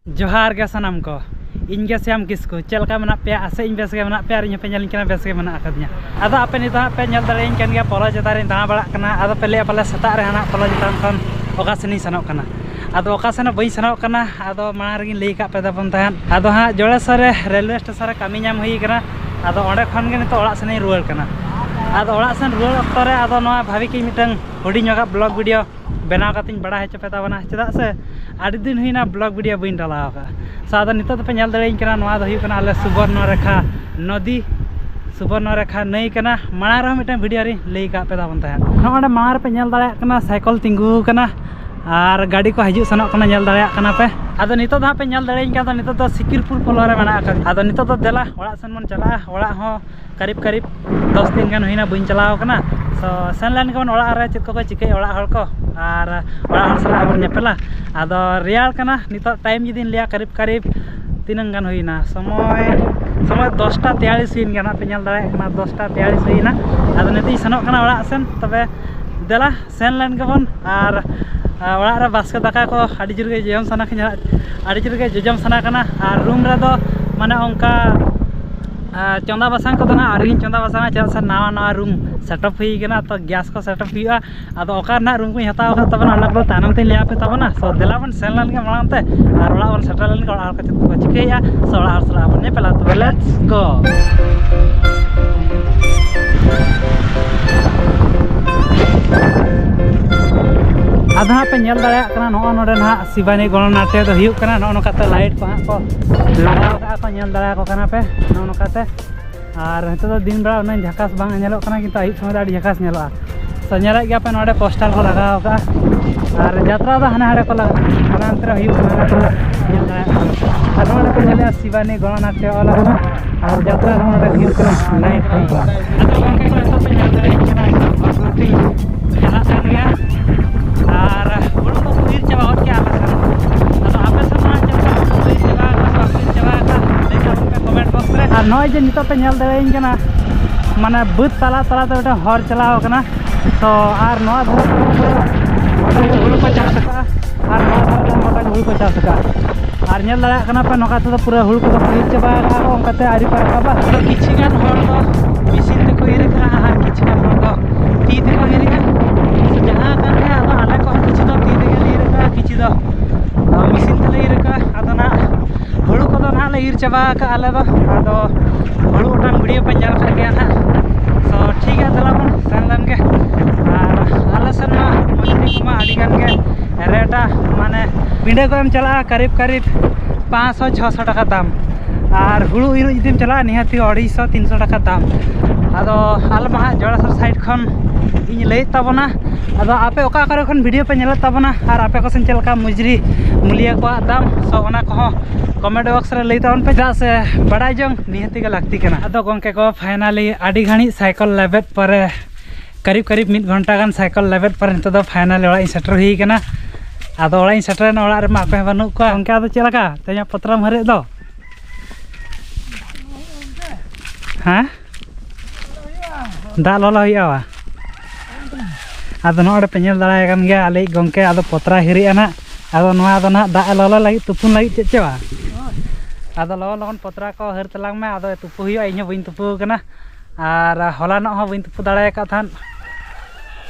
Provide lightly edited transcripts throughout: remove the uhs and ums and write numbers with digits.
जोहार गे सनम को इन गे श्याम किसको चलका मना पे आसे इन बेस गे मना पे आर इन पे नेलिन कना बेस गे मना आकदिया आदो आपे नितो पे नेल दाड़े इन कन गे पोलो जतारे दाना बड़ा कना आदो पे ले पाले सता रे हना पोलो जतान खन ओका सनी सनोक कना आदो ओका सना बई सनोक कना आदो माना रगिन लई का पे दाबन तहन आदो हा जोड़ेसरे रेलवे स्टेशन रे कामी नाम हुई कना आदो ओंडे खन गे नितो ओड़ा सनी रुवार कना आदो ओड़ा सन रुवार अक्तो रे आदो नोआ भाभी की मिटंग हुडी नोगा ब्लॉग वीडियो बनाव कातिन बड़ा हेच पे ताबना चेदा से आदि दिन हुईना ब्लॉग वीडियो बइन डालाव का सादा नितो पे नेल दड़ेइन कना नोआ दो हुई कना आले सुवर्णरेखा नदी सुवर्णरेखा नई कना माना रे मिटन वीडियो रे लई का पे ताबन तहन नोडे मार पे नेल दड़े कना साइकिल तिंगु कना और गाड़ी को हजू सनोक कना नेल दड़े कना पे आदो नितो दा पे नेल दड़ेइन का नितो तो सिकिरपुर पोलो रे मना का आदो नितो तो देला ओड़ा सन मन चला ओड़ा हो करीब करीब 10 दिन गान हुईना बइन चलाव कना सो सेनलाइन को ओड़ा रे चित को चिके ओड़ा हर को और ओड़ा हर सला बन नेपेला आदो रियाल कना नितो टाइम जदिन लिया करीब करीब तीनंग गान हुईना समय 10:43 हुईन गाना पे नेल दड़े कना 10:43 हुईना आदो नितो सनोक कना ओड़ा सेन तबे देला सेनलाइन को बन और ओड़ा रे बास्का दाका को आडी जुर गे जम सना खना आडी जुर गे जजम सना कना और रूम रे दो माने ओंका चंदा बासांग को ना आरिन चंदा बासांग चल सा नवा नवा रूम सेटअप हुई गना तो गैस को सेटअप हुआ आदो ओकार ना रूम को हताव का तबना अलग दो तानम ते लिया पे तबना सो देला बन सेनलान के मानते और ओड़ा बन सेटल के ओड़ा का को चिकेया सो ओड़ा सला बन ने पला तो लेट्स गो आधा पे नेल दाड़ा कना नो नोडे ना शिवानी गणनाट्य दो हुयु कना नो नोकाते लाइट को को लगाव का को नेल दाड़ा को कना पे नो नोकाते और हेतो दो दिन बड़ा उन झकास बांग नेलो कना किंतु आयुब समय दाड़ी झकास नेलोआ सो नेला गया पे नोडे पोस्टल को लगाव का और यात्रा दो हने हड़े को लगा अनंतर हुयु कना नेल दाड़ा और नोडे पे नेले शिवानी गणनाट्य वाला कना और यात्रा नोडे हुयु कना लाइट को अतो गंके को तो पे नेल दाड़ी कना गुटी चला सन गया और उड़ को फिर चबा और क्या आप सब फिर चबा का देखा पे कमेंट बॉक्स रे और नय जे नितो पे नेल देइन कना माने बुत तला तला ते हर चलाव कना तो और नवा हुड़ को चास का और नवा मोटा हुड़ को चास का और नेल दड़ा कना पे नोका तो पूरा हुड़ को फिर चबा का ओंकाते आरी पर का तो किछि गान हर को मिसिन ते को इरे का और किछि गान हर को ती ते को इरे का जहां का है आदो आले को किछि दो ती ते के इरे का किछि दो मिसिन ते इरे का आदो ना हुड़ को दो ना ले इर चबा का आले दो आदो हुड़ उटान वीडियो पे जाल कर गया ना सो ठीक है चला बन सेनलन के और आले सन मछली को आडी गान के रेटा माने पिंडे को हम चला करीब करीब 500-600 टाका दाम और हुड़ू इरु जदिम चला निहाती 250-300 टाका दाम आदो आल मा जोड़ासर साइड खन इन लई ताबना आदो आपे ओका करे खन वीडियो पे नेल ताबना और आपे को सन चलका मुजरी मुलिया को दाम सो ओना को कमेंट बॉक्स रे लई तावन पे जा से बड़ा जंग निहाती के लागती कना आदो गंके को फाइनली आडी घणी साइकिल लेबेट पर करीब करीब 1 घंटा गान साइकिल लेबेट पर नितो दो फाइनली ओड़ा इन सेटर हुई कना आदो ओड़ा इन सेटर न ओड़ा रे मा पे बनु को गंके आदो चलका तेया पत्रम हरे दो हां दा लोला हुआ आदो नोडे पे नेल दाड़ा कान गया आले गंके आदो पत्रा हिरी आना आदो नोआ आदो ना दा लोला लगी तुपुन लगी चेचवा आदो लगन पत्रा को हर तलांग में आदो तुपु हुआ इन बइन तुपु कना और होला न हो बइन तुपु दाड़ा का थान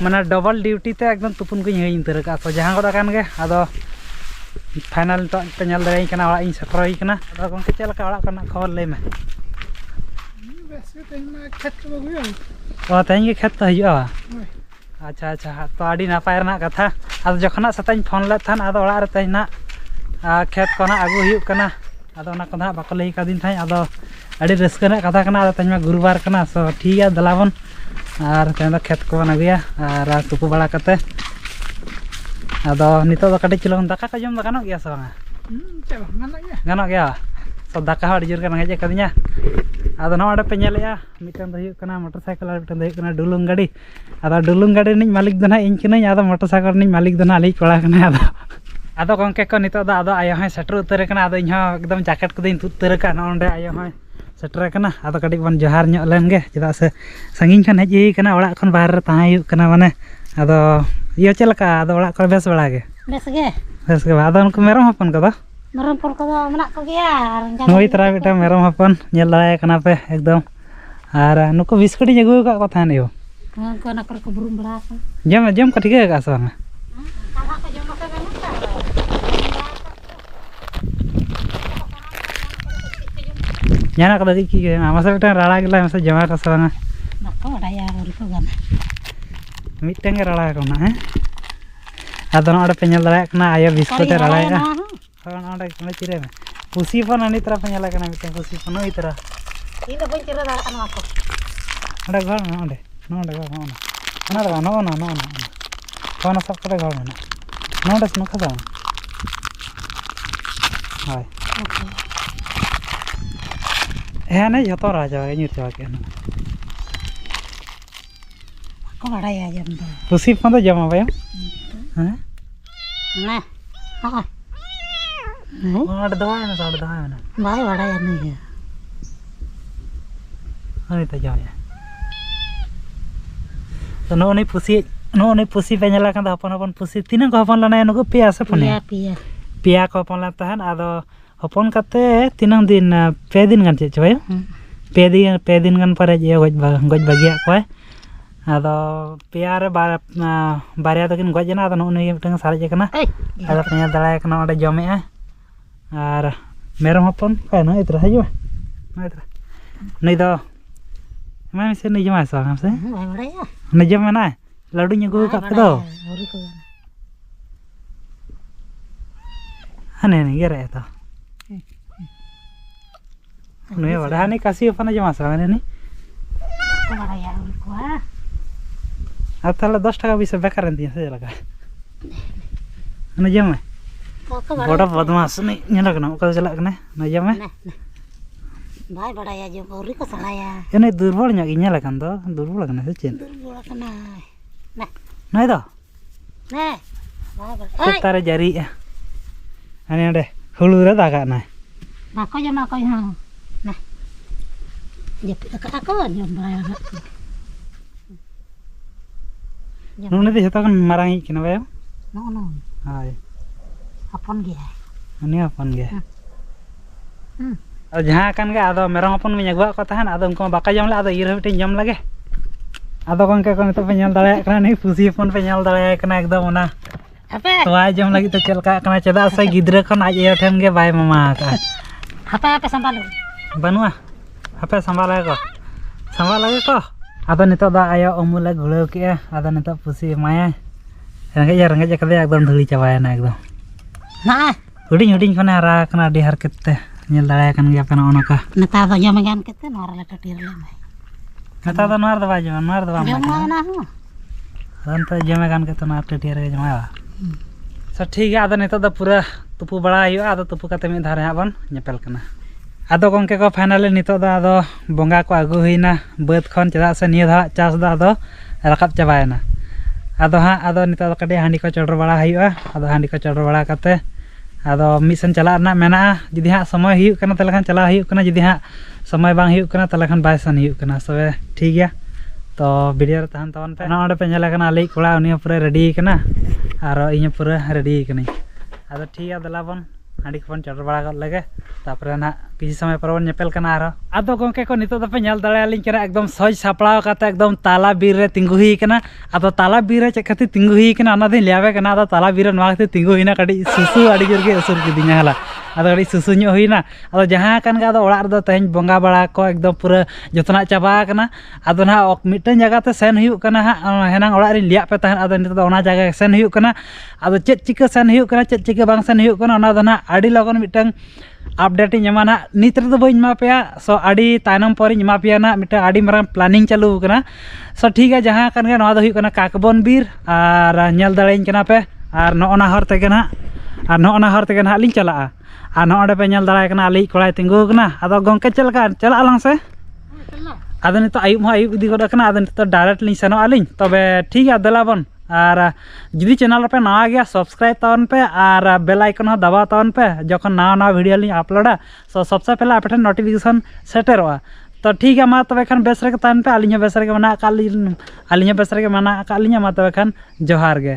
माने डबल ड्यूटी ते एकदम तुपुन को हई इंतर का तो जहां गोदा कान गे आदो फाइनल तो पे नेल दाड़ा कना ओड़ा इन सटर हई कना आदो गंके चलका ओड़ा कना खबर ले में खेत को तेज खेत तो हुआ अच्छा अच्छा तो आड़ी नापाय रना कथा आदो जखना सताई फोन ले थान आदो ओड़ा रे तेज ना खेत को ना आगू हुई कना आदो ना को ना बाको लई का दिन थाई आदो आड़ी रस्का ना कथा कना आदो तेज मा गुरुवार कना सो ठीक है दलाबन और तेज दो खेत को बना गया और तुपु बड़ा कते आदो नितो दो कटि चिलो दाका का जम गानो गया से गानो गया तो दाका आड़ी जोर का हेज कदिया आदो नोडे पे नेलया मिटन दो हुयु कना मोटरसाइकिल और मिटन दो हुयु कना डुलुंग गाड़ी आदो डुलुंग गाड़ी नि मालिक दो ना इन कने आदो मोटरसाइकिल नि मालिक दो ना आली कोड़ा कना आदो गंके को नितो दा आदो आयो है सेटर उतर कना आदो इहो एकदम जैकेट को दिन उतर का नोंडे आयो है सेटर कना आदो कडी बन जोहार ᱧᱚᱜ ᱞᱮᱱ गे चेदा से संगिन खन हेज ही कना ओड़ा खन बाहर रे ताहाय हुयु कना माने आदो इयो चलका आदो ओड़ा को बेस बड़ा गे बेस गे आदो उनको मेरम हपन को दो Meron pol ko menak ko gya. Noi tara beta merom hapon nyel daya kana pe ekdom. Ar nuko biskut ᱤᱧ ᱟᱹᱜᱩ ᱟᱠᱟᱫ ᱠᱚ ᱛᱟᱦᱮᱱ ᱤᱭᱟᱹ Ko na ko burum bela ko. jam ko ᱴᱷᱤᱠᱟᱹ ᱟᱠᱟᱫ ᱥᱮ ᱵᱟᱝ Kalau ko jom ka ganun ka. ᱡᱟᱦᱟᱱᱟᱜ ᱠᱚᱫᱚ ᱪᱮᱫ ᱠᱤ ᱢᱟᱥᱮ ᱢᱤᱫᱴᱟᱝ ᱨᱟᱲᱟ ᱜᱮᱞᱟ ᱢᱟᱥᱮ ᱡᱚᱢᱟ ᱠᱚ ᱥᱮ ᱵᱟᱝᱟ Nako daya uri ko gana. ᱢᱤᱫᱴᱟᱝ ᱜᱮ ᱨᱟᱲᱟ ᱠᱟᱱᱟ ᱦᱮᱸ ᱟᱫᱚ ᱱᱚᱰᱮ ᱯᱮ ᱧᱮᱞ ᱫᱟᱲᱮᱭᱟᱜ ᱠᱟᱱᱟ ᱟᱭᱳ ᱵᱤᱥᱠᱩᱴ ᱮ ᱨᱟᱲᱟᱭᱮᱜᱼᱟ ᱦᱳᱭ ᱱᱚᱰᱮ ᱠᱚ ᱪᱤᱨᱟᱹ ᱢᱮ ᱯᱩᱥᱤ ᱯᱷᱳᱱ ᱟᱹᱱᱤ ᱛᱟᱨᱟ ᱯᱮ ᱧᱮᱞ ᱠᱟᱱᱟ ᱢᱤᱫᱴᱟᱝ ᱯᱩᱥᱤ ᱯᱷᱳᱱ ᱱᱩᱭ ᱛᱟᱨᱟ Ini ᱫᱚ ᱵᱟᱹᱧ ᱪᱤᱨᱟᱹ ᱫᱟᱲᱮᱭᱟᱜ ᱠᱟᱱᱟ ᱠᱚ ᱚᱸᱰᱮ ᱜᱚᱲ ᱢᱮ ᱱᱚᱰᱮ ᱜᱚᱲ ᱚᱱᱟ ᱫᱚ ᱱᱚᱜᱼᱚ ᱯᱷᱳᱱ ᱥᱟᱵ ᱠᱟᱛᱮ ᱜᱚᱲ ᱢᱮ ᱱᱚᱰᱮ ᱱᱚᱝᱠᱟ ᱫᱚ ᱦᱳᱭ ᱦᱮᱸ ᱱᱮ ᱡᱚᱛᱚ ᱨᱟᱡᱟ ᱧᱩᱨ ᱪᱟᱵᱟ ᱠᱮᱜᱼᱟ Ko badaya jam do. ᱯᱩᱥᱤ ᱯᱷᱳᱱ ᱫᱚ ᱡᱚᱢᱟ ᱵᱟᱭ ᱦᱮᱸ Nah. Ha. ᱚᱸᱰᱮ ᱫᱚᱦᱚᱭ ᱢᱮ Bai badaya ni. ᱩᱱᱤ ᱛᱮ ᱡᱚᱢᱮᱜᱼᱟ ᱛᱚ ᱱᱚᱜᱼᱚ ᱱᱩᱭ ᱯᱩᱥᱤ ᱯᱮ ᱧᱮᱞ ᱟᱠᱟᱱ ᱫᱚ ᱦᱚᱯᱚᱱ ᱯᱩᱥᱤ ᱛᱤᱱᱟᱹᱜ ᱠᱚ ᱦᱚᱯᱚᱱ ᱞᱮᱱᱟ ᱱᱩᱠᱩ ᱯᱮᱭᱟ ᱥᱮ ᱯᱩᱱᱭᱟ Pia. ᱯᱮᱭᱟ ᱠᱚ ᱦᱚᱯᱚᱱ ᱞᱮᱱ ᱛᱟᱦᱮᱱ ᱟᱫᱚ ᱦᱚᱯᱚᱱ ᱠᱟᱛᱮ ᱛᱤᱱᱟᱹᱜ ᱫᱤᱱ 2 ᱫᱤᱱ ᱜᱟᱱ ᱪᱮᱫ ᱪᱚ ᱵᱟᱭ 2 ᱫᱤन ᱜᱟᱱ ᱯᱚᱨᱮ ᱜᱚᱡ ᱵᱟᱹᱜᱤᱭᱟᱜ ᱠᱚᱣᱟᱭ ᱟᱫᱚ ᱯᱮᱭᱟ ᱨᱮ ᱵᱟᱨᱭᱟ ᱫᱚᱠᱤᱱ ᱜᱚᱡ ᱮᱱᱟ ᱟᱫᱚ ᱱᱩᱭ ᱢᱤᱫᱴᱟᱝ ᱥᱟᱨᱮᱡ ᱟᱠᱟᱱᱟ ᱟᱫᱚ ᱯᱮ ᱧᱮᱞ ᱫᱟᱲᱮᱭᱟᱜ ᱠᱟᱱᱟ ᱚᱸᱰᱮ ᱡᱚᱢᱮᱜᱼᱟ ᱟᱨ ᱢᱮᱨᱚᱢ ᱦᱚᱯᱚᱱ ᱚᱠᱟᱭ ᱱᱩᱭ ᱛᱟᱨᱟ ᱦᱤᱡᱩᱜᱼᱟ ᱱᱩᱭ ᱫᱚ ᱮᱢᱟᱭ ᱢᱮᱥᱮ ᱱᱩᱭ ᱡᱚᱢᱟᱭ ᱥᱮ ᱵᱟᱝ ᱥᱮ Bai badaya. ᱱᱩᱭ ᱡᱚᱢ ᱢᱮᱱᱟᱭ ᱞᱟᱹᱰᱩᱧ ᱟᱹᱜᱩ ᱟᱠᱟᱫ ᱯᱮ ᱫᱚ Uri ko gana. ᱦᱟᱱᱮ ᱜᱮᱨᱮ ᱛᱚ ᱱᱩᱭ ᱵᱟᱲᱟ ᱦᱟᱱᱮ ᱠᱟᱥᱤ ᱦᱚᱯᱚᱱ ᱡᱚᱢᱟ ᱥᱮ ᱵᱟᱝ ᱱᱩᱭ Ko badaya uri ko ha. আর তাহলে 10 টাকা পয়সা বেকার দিয়ে সে লাগা না জমে Ko বড় বদমাস নি ñela kana ওকা চালাক kana না জমে Bai badaya jom uri ko salaya. এনে দুর্বল ñak ñela kan do দুর্বল kana se chen Bola kana. Nah. নাই do Nah. Bai badaya. তারে জারি আনে ওডে হুলু রে দাগা না Nah, ko jam ako ha. Nah. Jep ako jom badaya. নুনে দি জতা kan marang ই kana bayo No. hai Hapon gya. ani apon ge আর যাহা kan ge ado merong apon mi ñagwa ko tahan ado unko baka jom la ado ir mitin jom lage ado gongke ko nito pe ñal dale kana ni pusi apon pe ñal dale kana ekdom ona Apa? toa jom lagi to chelka kana cheda sa gidra kon aj e then ge bai mama ka Apa sambal? banua apa sambal lagi ko ado nito da ayo omule gulau ke ado nito pusi maya rengge kade ekdom dhuli chabayana ekdom Nah, huding khone hara kana adi harket te nyel daya kan ge apena onoka neta do jom gan kete nora la totir le mai. neta da noar da bajo noar da Jom bam na ho. anta jeme gan ke to na tetiar ge jama so ठीक है ado nito da pura tupu bada hiyo ado tupu kate mi dhare habon nyepel kana ado gongke ko finally nito da ado bonga ko agu huina beut khon cheda se niya da chas da ado rakap chabayana ado nito da kade handi ko chodor bada hiyo ado handi ko chodor bada kate ado misen chala na mena judi ha समय hiyo kana tale khan chala hiyo kana judi ha समय bang hiyo kana tale khan bai san hiyo kana sobe ठीक है तो video रे तहन तवन पे ना ओडे पे ñela kana alei कोड़ा उनी पूरा रेडी kana आरो इने पूरा रेडी कनी आदो ठीक है दलाबन हांडी खन चढ़ बड़ा कर लगे तापरे ना किसी समय पर नेपेल kana आरो आदो गंके को नितो दपे ñel दाड़े आलिन kana एकदम सज सापड़ाव काते एकदम ताला बीर रे तिंगु ही kana आदो ताला बीर रे चखति तिंगु ही kana ना दिन लियावे kana आदो ताला बीर रे नवाते तिंगु हिना कडी सुसु आडी जोर गे असुर के दिना हला आदो कडी सुसु ᱧᱚ हुइना आदो जहां कान गा आदो ओड़ा रे दो तेज बंगा बड़ा को एकदम पूरा जतना चाबा kana आदो ना मिटन जगह ते सेन हुयु kana हेनांग ओड़ा रे लिया पे तहन आदो नितो ओना जगह सेन हुयु kana आदो चेत चिका सेन हुयु kana चेत चिका बांग सेन हुयु kana ओना दो ना आडी लगन मिटन अपडेट ᱧᱟᱢᱟ ना नित रे दो बइन मा पेया सो आडी तायनम परि ᱧᱟᱢᱟ पेया ना मिटा आडी मारांग प्लानिंग चालू कना सो ठीक है जहां कान गे नवा दो हुयु kana काकबन बीर आर ñel दाड़ेन kana पे आर नोना हर तेगे ना आर नोना हर तेगे ना लिंग चला आर नोडे पे ñel दाड़ाय kana आली कोड़ाय तिंगु kana आदो गंके चलका चला आलांग से आदो नितो आयुब इदी गड kana आदो नितो डायरेक्ट लिंग सेनो आलिंग तबे ठीक है दलाबन और जुदी चैनल पे नवा गया सब्सक्राइब तवन पे और बेल आइकन हो दबा तवन पे जखन नवा वीडियो लिंग अपलोडा सो सबसे पहले आपठन नोटिफिकेशन सेटरवा तो ठीक है मा तबे खान बेस रे तहन पे आलिंग बेस रे मना काली आलिंग बेस रे मना कालिंग मा तबे खान जोहार गे।